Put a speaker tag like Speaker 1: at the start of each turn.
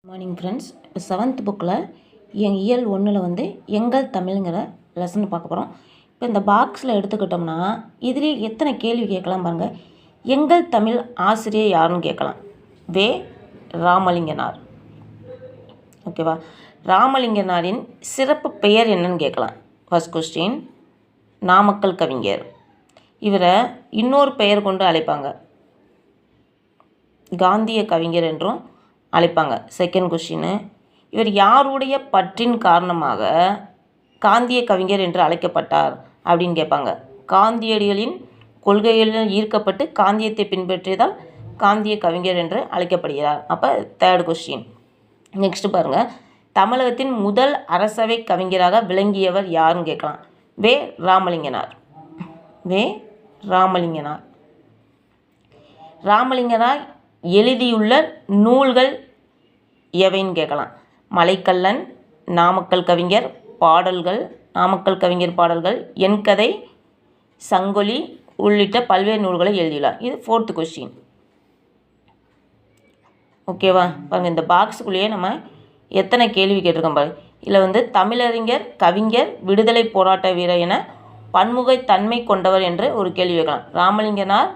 Speaker 1: Morning friends. இப்போ 7th புக்கில் இயல் 1ல் வந்து எங்கள் தமிழ்ங்கிற லெசன் பார்க்க போகிறோம். இப்போ இந்த பாக்ஸில் எடுத்துக்கிட்டோம்னா இதிலே எத்தனை கேள்வி கேட்கலாம் பாருங்கள். எங்கள் தமிழ் ஆசிரியர் யாருன்னு கேட்கலாம். வே ராமலிங்கனார். ஓகேவா? ராமலிங்கனாரின் சிறப்பு பெயர் என்னன்னு கேட்கலாம். ஃபர்ஸ்ட் கொஸ்டின் நாமக்கல் கவிஞர். இவரை இன்னொரு பெயர் கொண்டு அழைப்பாங்க, காந்திய கவிஞர் என்றும் அழைப்பாங்க. செகண்ட் கொஸ்டின் இவர் யாருடைய பற்றின் காரணமாக காந்திய கவிஞர் என்று அழைக்கப்பட்டார் அப்படின்னு கேட்பாங்க. காந்தியடிகளின் கொள்கைகளில் ஈர்க்கப்பட்டு காந்தியத்தை பின்பற்றியதால் காந்திய கவிஞர் என்று அழைக்கப்படுகிறார். அப்போ தேர்ட் கொஸ்டின். நெக்ஸ்ட் பாருங்கள், தமிழகத்தின் முதல் அரசவை கவிஞராக விளங்கியவர் யாருன்னு கேட்கலாம். வே ராமலிங்கனார். வே ராமலிங்கனார். ராமலிங்கனார் எழுதியுள்ள நூல்கள் எவைன்னு கேட்கலாம். மலைக்கல்லன், நாமக்கல் கவிஞர் பாடல்கள், நாமக்கல் கவிஞர் பாடல்கள், என் கதை, சங்கொலி உள்ளிட்ட பல்வேறு நூல்களை எழுதியுள்ளார். இது ஃபோர்த்து கொஸ்டின். ஓகேவா? பாருங்கள், இந்த பாக்ஸுக்குள்ளேயே நம்ம எத்தனை கேள்வி கேட்டிருக்கோம் பாருங்கள். இதில் வந்து தமிழறிஞர், கவிஞர், விடுதலை போராட்ட வீரர் என பன்முகத்தன்மை கொண்டவர் என்று ஒரு கேள்வி கேட்கலாம். ராமலிங்கனார்